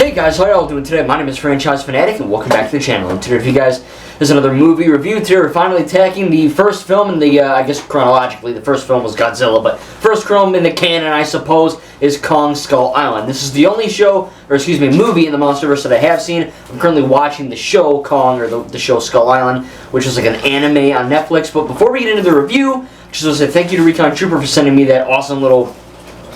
Hey guys, how are y'all doing today? My name is Franchise Fanatic and welcome back to the channel. And today for you guys is another movie review. Today we're finally tackling the first film in the, I guess chronologically, the first film was Godzilla, but first film in the canon, I suppose, is Kong Skull Island. This is the only movie in the MonsterVerse that I have seen. I'm currently watching the show Kong, or the show Skull Island, which is like an anime on Netflix. But before we get into the review, I just want to say thank you to Recon Trooper for sending me that awesome little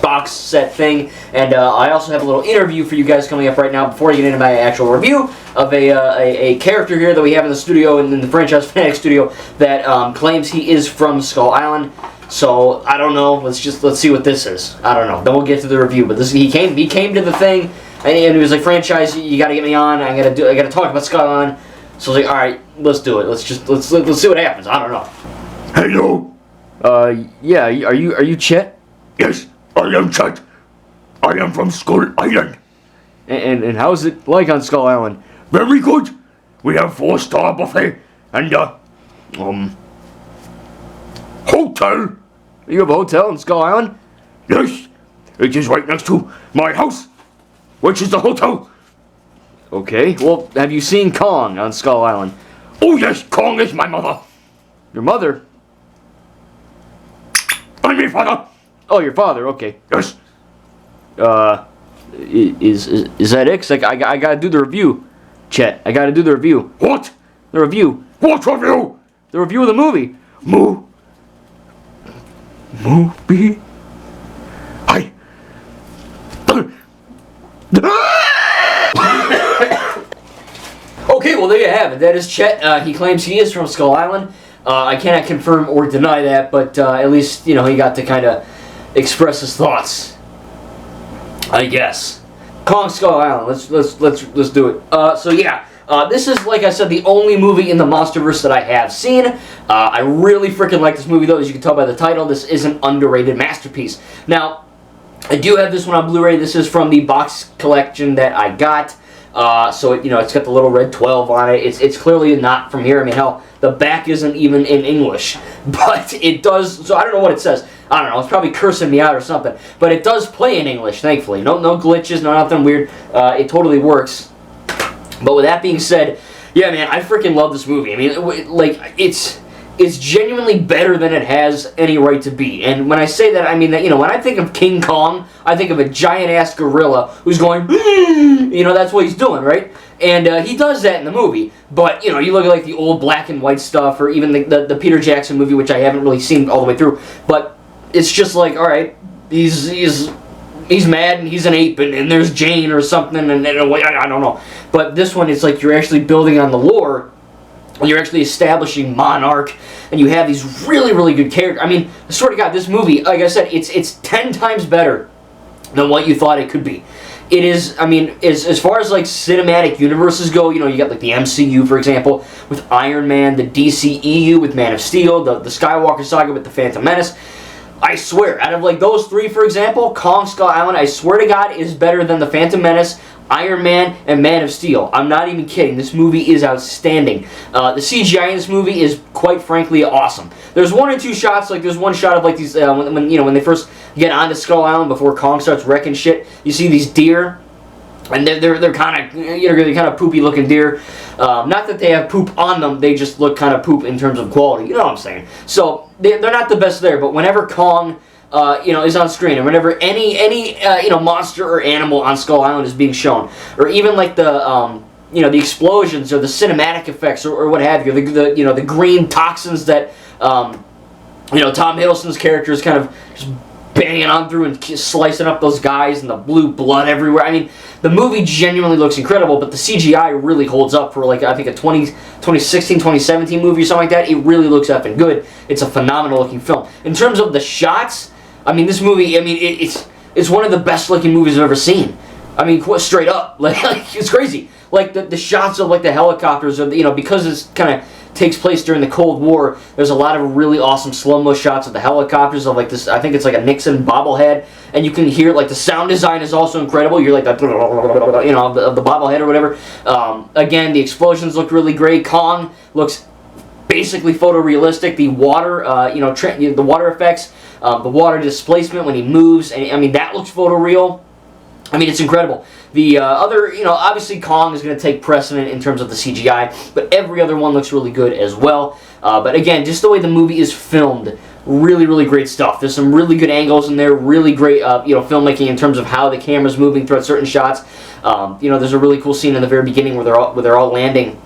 box set thing, and I also have a little interview for you guys coming up right now before I get into my actual review of a character here that we have in the studio, in the Franchise Fanatic studio, that claims he is from Skull Island. So I don't know. Let's see what this is. I don't know. Then we'll get to the review. But he came to the thing, and he was like, "Franchise, you got to get me on. I got to talk about Skull Island." So I was like, "All right, let's do it. Let's see what happens." I don't know. Hello. Yeah. Are you Chet? Yes, I am Chet. I am from Skull Island. And how's it like on Skull Island? Very good. We have 4-star buffet and hotel. You have a hotel in Skull Island? Yes, it is right next to my house, which is the hotel. Okay. Well, have you seen Kong on Skull Island? Oh yes, Kong is my mother. Your mother? I'm your father. Oh, your father. Okay. Yes. Is that it? 'Cause I gotta do the review, Chet. I gotta do the review. What? The review. What review? The review of the movie. Movie. Okay, well there you have it. That is Chet. He claims he is from Skull Island. I cannot confirm or deny that, but at least he got to kind of express his thoughts, I guess. Kong Skull Island. Let's do it. So yeah, this is, like I said, the only movie in the MonsterVerse that I have seen. I really freaking like this movie, though. As you can tell by the title, this is an underrated masterpiece. Now, I do have this one on Blu-ray. This is from the box collection that I got. So it's got the little red 12 on it. It's clearly not from here. I mean, hell, the back isn't even in English, but it does. So I don't know what it says. I don't know. It's probably cursing me out or something. But it does play in English, thankfully. No glitches, no nothing weird. It totally works. But with that being said, yeah, man, I freaking love this movie. I mean, like it's genuinely better than it has any right to be. And when I say that, I mean that, when I think of King Kong, I think of a giant-ass gorilla who's going, that's what he's doing, right? And he does that in the movie. But, you look at like the old black and white stuff, or even the Peter Jackson movie, which I haven't really seen all the way through. But it's just like, all right, he's mad and he's an ape and there's Jane or something, and I don't know. But this one, it's like you're actually building on the lore. You're actually establishing Monarch, and you have these really, really good characters. I mean, I swear to God, this movie, like I said, it's 10 times better than what you thought it could be. It is, I mean, as far as like cinematic universes go, you got like the MCU, for example, with Iron Man, the DCEU with Man of Steel, the Skywalker Saga with the Phantom Menace. I swear, out of like those three, for example, Kong Skull Island, I swear to God, is better than the Phantom Menace, Iron Man, and Man of Steel. I'm not even kidding. This movie is outstanding. The CGI in this movie is, quite frankly, awesome. There's one or two shots, like there's one shot of like these when they first get onto Skull Island before Kong starts wrecking shit. You see these deer, and they're kind of poopy looking deer. Not that they have poop on them, they just look kind of poop in terms of quality. You know what I'm saying? So they're not the best there. But whenever Kong is on screen, and whenever any monster or animal on Skull Island is being shown, or even like the the explosions or the cinematic effects or what have you, the green toxins that Tom Hiddleston's character is kind of just banging on through and slicing up those guys, and the blue blood everywhere. I mean, the movie genuinely looks incredible, but the CGI really holds up for, like, I think a 2016, 2017 movie or something like that. It really looks effing good. It's a phenomenal looking film. In terms of the shots, I mean, this movie, I mean, it's one of the best looking movies I've ever seen. I mean, straight up. Like it's crazy. Like, the shots of, like, the helicopters, or because it's kind of takes place during the Cold War, there's a lot of really awesome slow-mo shots of the helicopters, of like this, I think it's like a Nixon bobblehead, and you can hear, like, the sound design is also incredible. You're like, that, of the bobblehead or whatever. Again, the explosions look really great. Kong looks basically photorealistic. The water, the water effects, the water displacement when he moves, and I mean, that looks photoreal. I mean, it's incredible. The other, obviously Kong is going to take precedent in terms of the CGI, but every other one looks really good as well. But again, just the way the movie is filmed, really, really great stuff. There's some really good angles in there, really great, filmmaking in terms of how the camera's moving throughout certain shots. There's a really cool scene in the very beginning where they're all landing,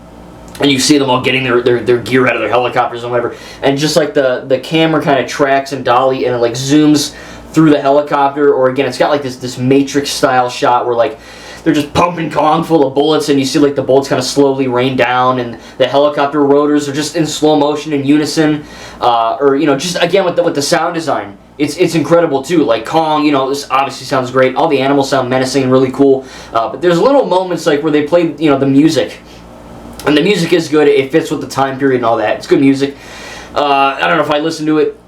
and you see them all getting their gear out of their helicopters and whatever. And just like the camera kind of tracks and dolly, and it like zooms through the helicopter, or again, it's got like this Matrix style shot where like they're just pumping Kong full of bullets, and you see like the bullets kind of slowly rain down, and the helicopter rotors are just in slow motion in unison, just again with the sound design. It's incredible too. Like Kong, this obviously sounds great. All the animals sound menacing and really cool. But there's little moments like where they play, the music, and the music is good. It fits with the time period and all that. It's good music. I don't know if I listen to it,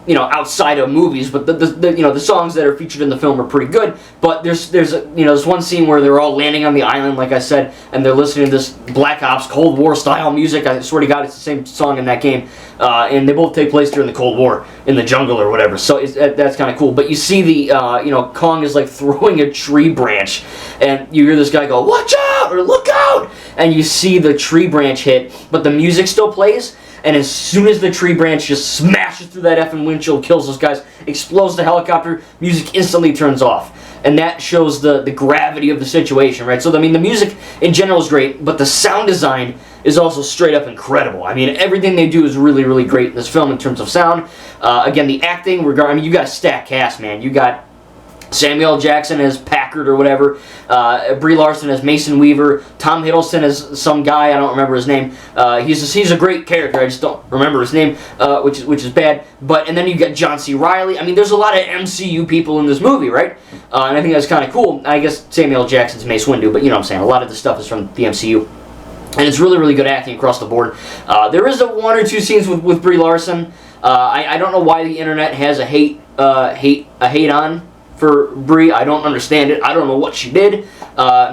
outside of movies, but the songs that are featured in the film are pretty good. But there's one scene where they're all landing on the island, like I said, and they're listening to this Black Ops Cold War style music. I swear to God, it's the same song in that game, and they both take place during the Cold War in the jungle or whatever. So that's kind of cool. But you see the Kong is like throwing a tree branch, and you hear this guy go, "Watch out!" or "Look out!" and you see the tree branch hit, but the music still plays. And as soon as the tree branch just smashes through that effing windshield, kills those guys, explodes the helicopter, music instantly turns off. And that shows the gravity of the situation, right? So, I mean, the music in general is great, but the sound design is also straight up incredible. I mean, everything they do is really, really great in this film in terms of sound. Again, the acting, you got a stacked cast, man. You got Samuel L. Jackson as Packard or whatever, Brie Larson as Mason Weaver, Tom Hiddleston as some guy, I don't remember his name. He's a great character, I just don't remember his name, which is bad. And then you got John C. Reilly. I mean, there's a lot of MCU people in this movie, right? And I think that's kind of cool. I guess Samuel L. Jackson's Mace Windu, but you know what I'm saying, a lot of the stuff is from the MCU. And it's really, really good acting across the board. There is one or two scenes with Brie Larson. I don't know why the internet has a hate on for Brie. I don't understand it. I don't know what she did.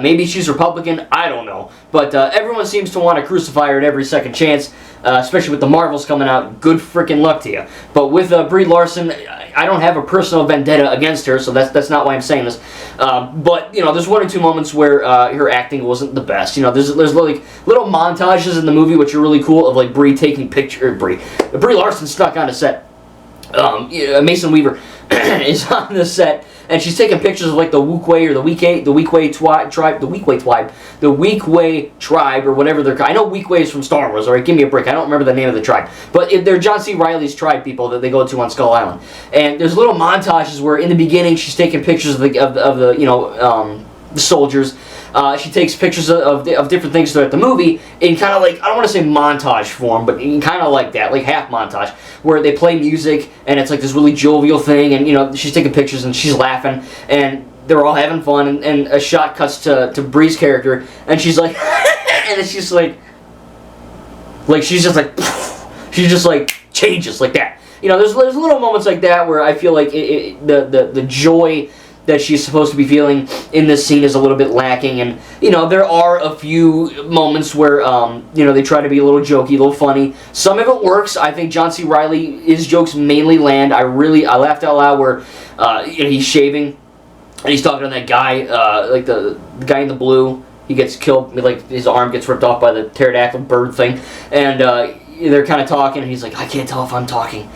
Maybe she's Republican. I don't know. But everyone seems to want to crucify her at every second chance, especially with the Marvels coming out. Good freaking luck to you. But with Brie Larson, I don't have a personal vendetta against her, so that's not why I'm saying this. But there's one or two moments where her acting wasn't the best. There's like little montages in the movie which are really cool of like Brie taking pictures. Brie Larson snuck on a set. Mason Weaver is on the set, and she's taking pictures of like the Weequay or the Weequay tribe or whatever they're called. I know Weequay is from Star Wars. All right, give me a break. I don't remember the name of the tribe, but they're John C. Reilly's tribe people that they go to on Skull Island. And there's little montages where in the beginning she's taking pictures of the soldiers. She takes pictures of different things throughout the movie in kind of like, I don't want to say montage form, but in kind of like that, like half montage, where they play music and it's like this really jovial thing, and she's taking pictures and she's laughing and they're all having fun, and a shot cuts to Brie's character and she's like, and it's just like she's just like changes like that. There's little moments like that where I feel like the joy that she's supposed to be feeling in this scene is a little bit lacking, and there are a few moments where they try to be a little jokey, a little funny. Some of it works. I think John C. Reilly, his jokes mainly land. I laughed out loud where he's shaving and he's talking to that guy, like the guy in the blue. He gets killed, like his arm gets ripped off by the pterodactyl bird thing, and they're kind of talking, and he's like, "I can't tell if I'm talking."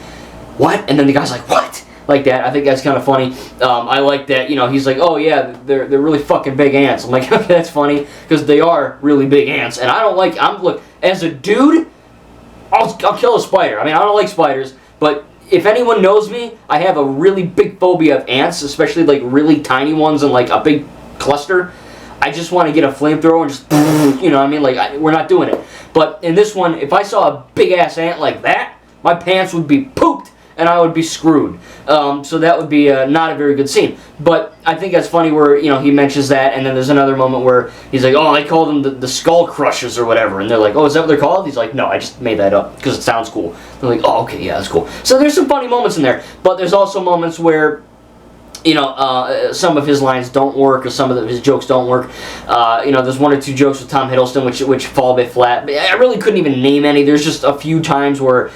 What? And then the guy's like, "What?" Like that. I think that's kind of funny. I like that, he's like, "Oh yeah, they're really fucking big ants." I'm like, okay, that's funny, because they are really big ants. And look, as a dude, I'll kill a spider. I mean, I don't like spiders, but if anyone knows me, I have a really big phobia of ants, especially like really tiny ones and like a big cluster. I just want to get a flamethrower and just, we're not doing it. But in this one, if I saw a big ass ant like that, my pants would be pooped and I would be screwed. So that would be not a very good scene. But I think that's funny where, he mentions that, and then there's another moment where he's like, "Oh, I call them the Skull Crushers or whatever." And they're like, "Oh, is that what they're called?" He's like, "No, I just made that up because it sounds cool." They're like, "Oh, okay, yeah, that's cool." So there's some funny moments in there. But there's also moments where some of his lines don't work, or some of his jokes don't work. There's one or two jokes with Tom Hiddleston which fall a bit flat. I really couldn't even name any. There's just a few times where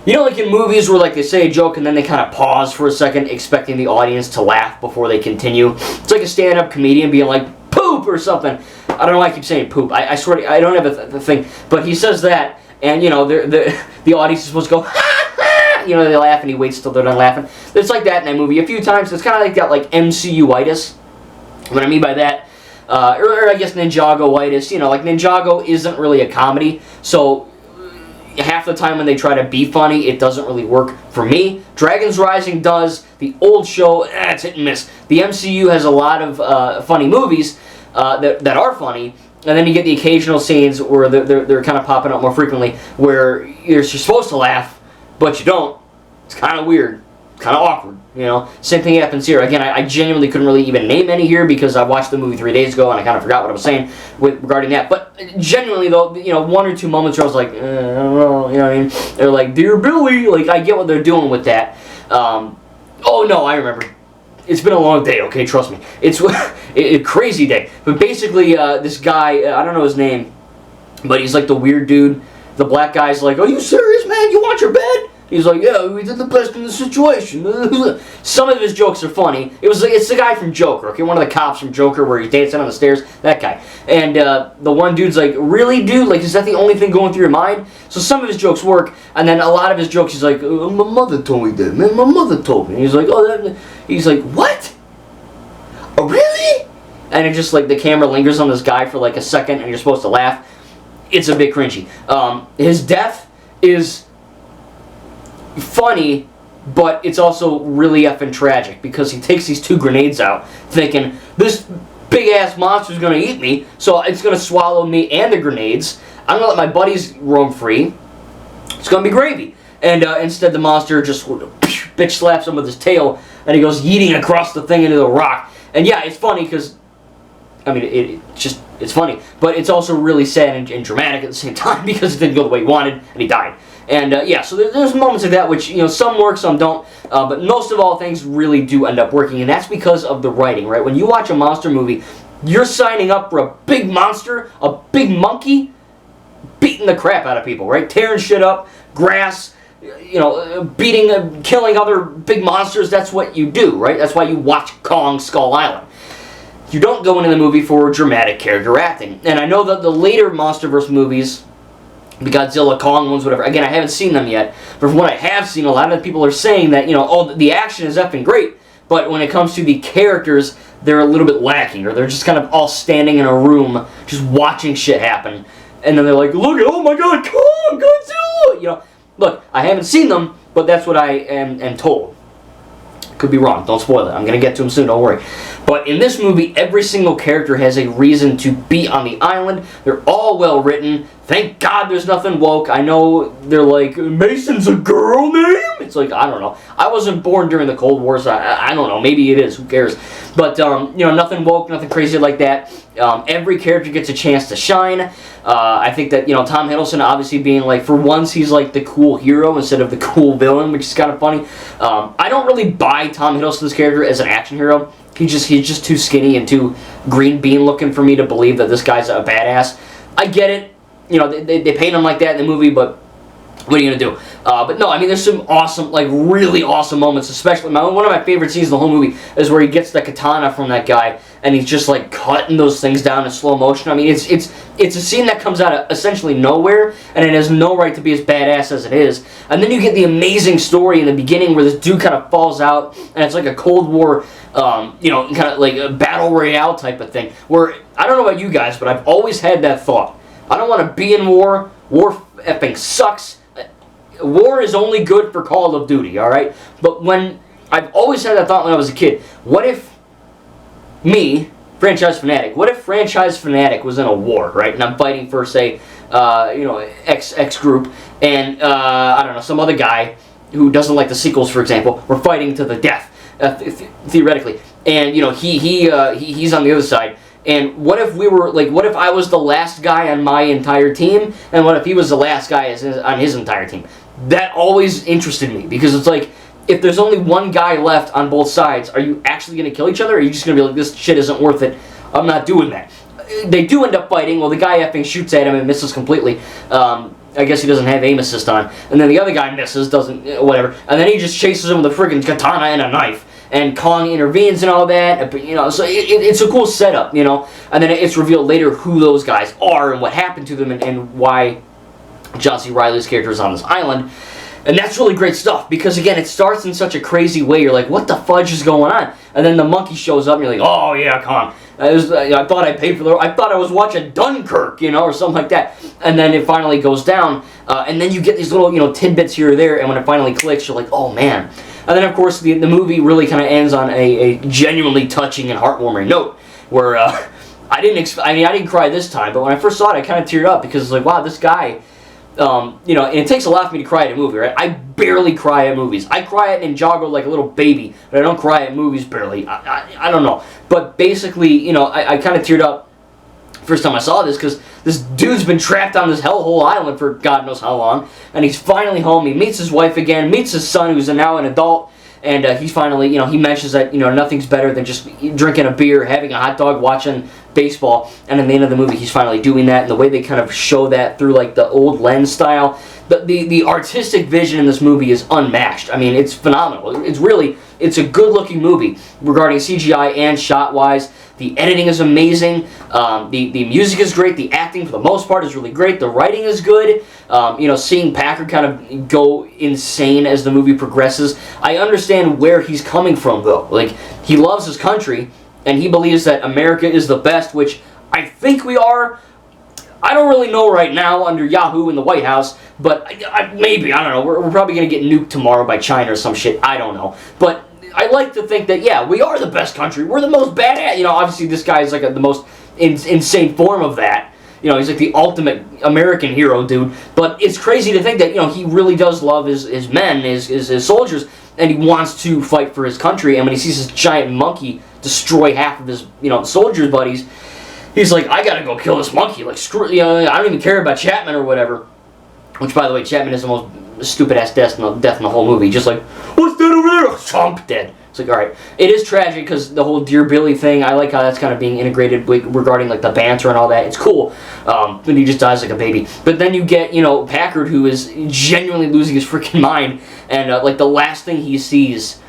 You know, like in movies where like they say a joke and then they kind of pause for a second, expecting the audience to laugh before they continue. It's like a stand-up comedian being like, poop or something. I don't know why I keep saying poop. I swear to, I don't have the thing. But he says that, and you know, the audience is supposed to go, ha ha! You know, they laugh and he waits till they're done laughing. It's like that in that movie a few times. It's kind of like that, like MCU-itis. What I mean by that, or I guess Ninjago-itis. You know, like Ninjago isn't really a comedy, so half the time when they try to be funny, it doesn't really work for me. Dragons Rising does. The old show, it's hit and miss. The MCU has a lot of funny movies that are funny, and then you get the occasional scenes where they're kind of popping up more frequently, where you're supposed to laugh, but you don't. It's kind of weird. Kind of awkward, you know. Same thing happens here. Again, I genuinely couldn't really even name any here because I watched the movie 3 days ago and I kind of forgot what I was saying regarding that. But genuinely, though, you know, 1 or 2 moments where I was like, I don't know, you know what I mean? They're like, Dear Billy, like, I get what they're doing with that. Oh no, I remember. It's been a long day, okay, trust me. It's a crazy day. But basically, this guy, I don't know his name, but he's like the weird dude. The black guy's like, are you serious, man? You want your bed? He's like, yeah, we did the best in the situation. Some of his jokes are funny. It's the guy from Joker, okay? One of the cops from Joker where he's dancing on the stairs. That guy. And the one dude's like, really, dude? Like, is that the only thing going through your mind? So some of his jokes work, and then a lot of his jokes, he's like, my mother told me that, man. My mother told me. And he's like, oh, that... He's like, what? Oh, really? And it just, like, the camera lingers on this guy for, like, a second, and you're supposed to laugh. It's a bit cringy. His death is funny, but it's also really effing tragic because he takes these 2 grenades out thinking, this big-ass monster's gonna eat me, so it's gonna swallow me and the grenades. I'm gonna let my buddies roam free. It's gonna be gravy. And instead the monster just bitch slaps him with his tail, and he goes yeeting across the thing into the rock. And yeah, it's funny because, I mean, it's funny, but it's also really sad and dramatic at the same time because it didn't go the way he wanted, and he died. And yeah, so there's moments like that which, you know, some work, some don't, but most of all, things really do end up working, and that's because of the writing, right? When you watch a monster movie, you're signing up for a big monster, a big monkey, beating the crap out of people, right? Tearing shit up, grass, you know, beating, killing other big monsters. That's what you do, right? That's why you watch Kong Skull Island. You don't go into the movie for dramatic character acting. And I know that the later MonsterVerse movies, the Godzilla, Kong ones, whatever, again, I haven't seen them yet, but from what I have seen, a lot of people are saying that, you know, oh, the action is effing great, but when it comes to the characters, they're a little bit lacking, or they're just kind of all standing in a room, just watching shit happen, and then they're like, look, oh my god, Kong, Godzilla, you know. Look, I haven't seen them, but that's what I am told. Could be wrong. Don't spoil it. I'm going to get to them soon. Don't worry. But in this movie, every single character has a reason to be on the island. They're all well written. Thank God there's nothing woke. I know they're like, Mason's a girl name? It's like, I don't know. I wasn't born during the Cold War, so I don't know. Maybe it is. Who cares? But, you know, nothing woke, nothing crazy like that. Every character gets a chance to shine. I think that, you know, Tom Hiddleston obviously being like, for once, he's like the cool hero instead of the cool villain, which is kind of funny. I don't really buy Tom Hiddleston's character as an action hero. He's just too skinny and too green bean looking for me to believe that this guy's a badass. I get it. You know, they paint him like that in the movie, but what are you going to do? But no, I mean, there's some awesome, like, really awesome moments, especially, one of my favorite scenes in the whole movie is where he gets the katana from that guy, and he's just, like, cutting those things down in slow motion. I mean, it's a scene that comes out of essentially nowhere, and it has no right to be as badass as it is. And then you get the amazing story in the beginning where this dude kind of falls out, and it's like a Cold War, you know, kind of like a battle royale type of thing, where, I don't know about you guys, but I've always had that thought. I don't want to be in war. War effing sucks. War is only good for Call of Duty, alright? But I've always had that thought when I was a kid. What if me, Franchise Fanatic, what if Franchise Fanatic was in a war, right? And I'm fighting for, say, you know, X group, and, I don't know, some other guy who doesn't like the sequels, for example, we're fighting to the death, theoretically. And, you know, he's on the other side. And what if we were, like, what if I was the last guy on my entire team, and what if he was the last guy on his entire team? That always interested me, because it's like, if there's only one guy left on both sides, are you actually going to kill each other, or are you just going to be like, this shit isn't worth it, I'm not doing that? They do end up fighting. Well, the guy effing shoots at him and misses completely. I guess he doesn't have aim assist on. And then the other guy misses, doesn't, whatever. And then he just chases him with a freaking katana and a knife. And Kong intervenes and all that, so it's a cool setup, And then it's revealed later who those guys are and what happened to them and why John C. Reilly's character is on this island. And that's really great stuff, because again, it starts in such a crazy way. You're like, what the fudge is going on? And then the monkey shows up and you're like, oh yeah, Kong. I thought I paid for I thought I was watching Dunkirk, or something like that. And then it finally goes down, and then you get these little, tidbits here or there, and when it finally clicks, you're like, oh man. And then of course the movie really kind of ends on a genuinely touching and heartwarming note, where I didn't cry this time, but when I first saw it, I kind of teared up, because it's like, wow, this guy. And it takes a lot for me to cry at a movie, right? I barely cry at movies. I cry at Ninjago like a little baby, but I don't cry at movies barely. I don't know. But basically, I kind of teared up first time I saw this, because this dude's been trapped on this hellhole island for God knows how long, and he's finally home. He meets his wife again, meets his son, who's now an adult, and he's finally, he mentions that, nothing's better than just drinking a beer, having a hot dog, watching baseball, and at the end of the movie, he's finally doing that, and the way they kind of show that through, like, the old lens style, the artistic vision in this movie is unmatched. I mean, it's phenomenal. It's a good-looking movie regarding CGI and shot-wise. The editing is amazing. The music is great. The acting, for the most part, is really great. The writing is good. Seeing Packard kind of go insane as the movie progresses. I understand where he's coming from, though. Like, he loves his country, and he believes that America is the best, which I think we are. I don't really know right now under Yahoo in the White House, but maybe, I don't know. We're probably going to get nuked tomorrow by China or some shit. I don't know. But I like to think that, yeah, we are the best country. We're the most badass. Obviously this guy is like the most insane form of that. He's like the ultimate American hero, dude. But it's crazy to think that, he really does love his men, his soldiers, and he wants to fight for his country. And when he sees this giant monkey destroy half of his, soldiers' buddies, he's like, I gotta go kill this monkey. Like, screw, I don't even care about Chapman or whatever. Which, by the way, Chapman is the most stupid-ass death in the whole movie. Just like, what's that over there? Chomp, dead. It's like, alright. It is tragic, because the whole Dear Billy thing, I like how that's kind of being integrated regarding, like, the banter and all that. It's cool. When he just dies like a baby. But then you get, Packard, who is genuinely losing his freaking mind, and, like, the last thing he sees,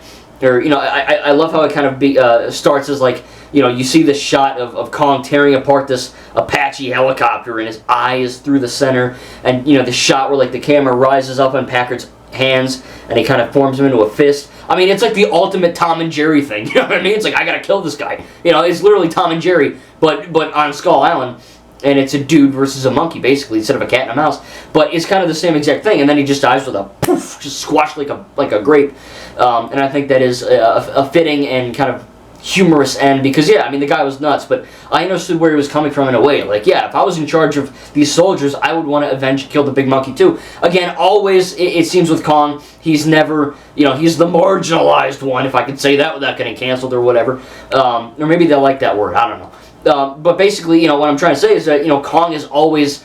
or, I love how it kind of starts as, like, you see this shot of Kong tearing apart this Apache helicopter, and his eye is through the center, and, the shot where, like, the camera rises up on Packard's hands, and he kind of forms him into a fist. I mean, it's like the ultimate Tom and Jerry thing, you know what I mean? It's like, I gotta kill this guy. It's literally Tom and Jerry, but on Skull Island, and it's a dude versus a monkey, basically, instead of a cat and a mouse. But it's kind of the same exact thing, and then he just dies with a poof, just squashed like a grape. And I think that is a fitting and kind of humorous end, because yeah, I mean, the guy was nuts, but I understood where he was coming from in a way. Like, yeah, if I was in charge of these soldiers, I would want to avenge, kill the big monkey too. Again, always, it seems with Kong, he's never, he's the marginalized one, if I could say that without getting canceled or whatever. Or maybe they'll like that word, I don't know. But basically, what I'm trying to say is that, Kong is always,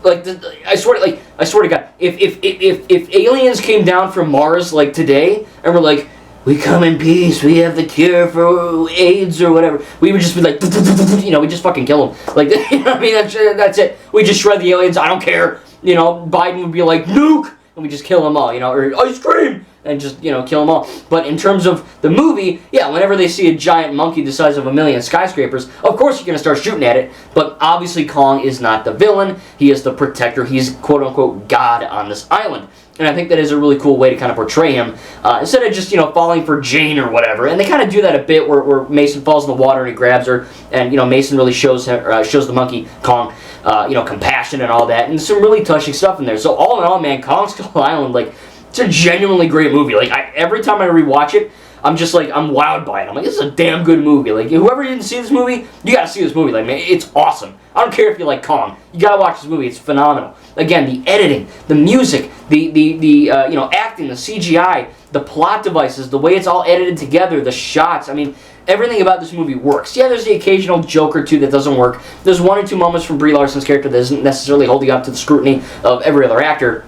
like, I swear to God, if aliens came down from Mars, like, today, and were like, we come in peace, we have the cure for AIDS or whatever, we would just be like, we just fucking kill them. Like, I mean, that's it. We just shred the aliens, I don't care. Biden would be like, nuke, and we just kill them all, or ice cream, and just, kill them all. But in terms of the movie, yeah, whenever they see a giant monkey the size of 1,000,000 skyscrapers, of course you're going to start shooting at it, but obviously Kong is not the villain, he is the protector, he's quote-unquote God on this island. And I think that is a really cool way to kind of portray him, instead of just, falling for Jane or whatever. And they kind of do that a bit where Mason falls in the water and he grabs her, and, Mason really shows the monkey, Kong, compassion and all that. And some really touching stuff in there. So all in all, man, Kong Skull Island, like, it's a genuinely great movie. Like, every time I rewatch it, I'm just like, I'm wowed by it. I'm like, this is a damn good movie. Like, whoever didn't see this movie, you gotta see this movie. Like, man, it's awesome. I don't care if you like Kong. You gotta watch this movie. It's phenomenal. Again, the editing, the music, the acting, the CGI, the plot devices, the way it's all edited together, the shots. I mean, everything about this movie works. Yeah, there's the occasional joke or two that doesn't work. There's one or two moments from Brie Larson's character that isn't necessarily holding up to the scrutiny of every other actor.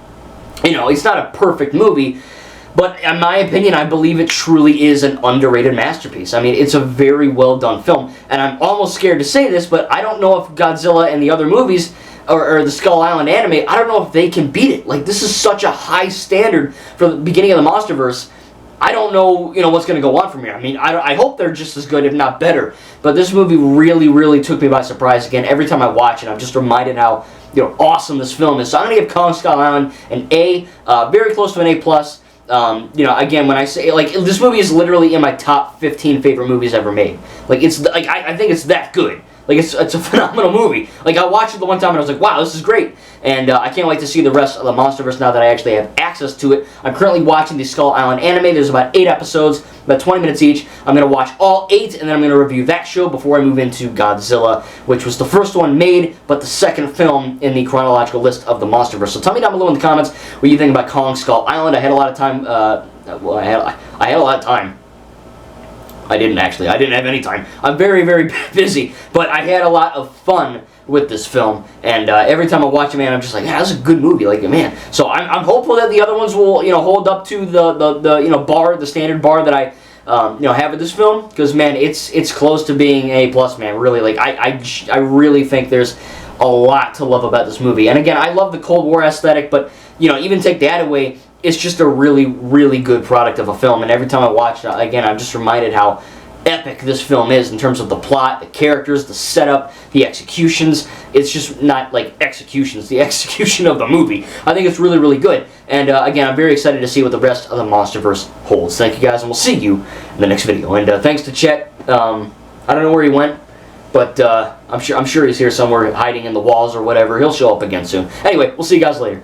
It's not a perfect movie, but in my opinion, I believe it truly is an underrated masterpiece. I mean, it's a very well done film, and I'm almost scared to say this, but I don't know if Godzilla and the other movies or the Skull Island anime, I don't know if they can beat it. Like, this is such a high standard for the beginning of the MonsterVerse. I don't know, what's going to go on from here. I mean, I hope they're just as good, if not better. But this movie really, really took me by surprise. Again, every time I watch it, I'm just reminded how awesome this film is. So I'm going to give Kong Skull Island an A, very close to an A+. Again, when I say, like, this movie is literally in my top 15 favorite movies ever made. Like, it's, like, I think it's that good. Like, it's a phenomenal movie. Like, I watched it the one time and I was like, wow, this is great. And I can't wait to see the rest of the MonsterVerse now that I actually have access to it. I'm currently watching the Skull Island anime. There's about 8 episodes, about 20 minutes each. I'm going to watch all 8, and then I'm going to review that show before I move into Godzilla, which was the first one made, but the second film in the chronological list of the MonsterVerse. So tell me down below in the comments what you think about Kong Skull Island. I had a lot of time, I had a lot of time. I didn't actually. I didn't have any time. I'm very, very busy, but I had a lot of fun with this film, and every time I watch it, man, I'm just like, yeah, this is a good movie, like, man. So I'm hopeful that the other ones will, hold up to the standard bar that I, have with this film, because, man, it's close to being A+, man. Really, like, I really think there's a lot to love about this movie. And again, I love the Cold War aesthetic, but even take that away, it's just a really, really good product of a film. And every time I watch it, again, I'm just reminded how epic this film is in terms of the plot, the characters, the setup, the executions. It's just not like executions, the execution of the movie. I think it's really, really good. And again, I'm very excited to see what the rest of the MonsterVerse holds. Thank you guys, and we'll see you in the next video. And thanks to Chet. I don't know where he went, but I'm sure he's here somewhere hiding in the walls or whatever. He'll show up again soon. Anyway, we'll see you guys later.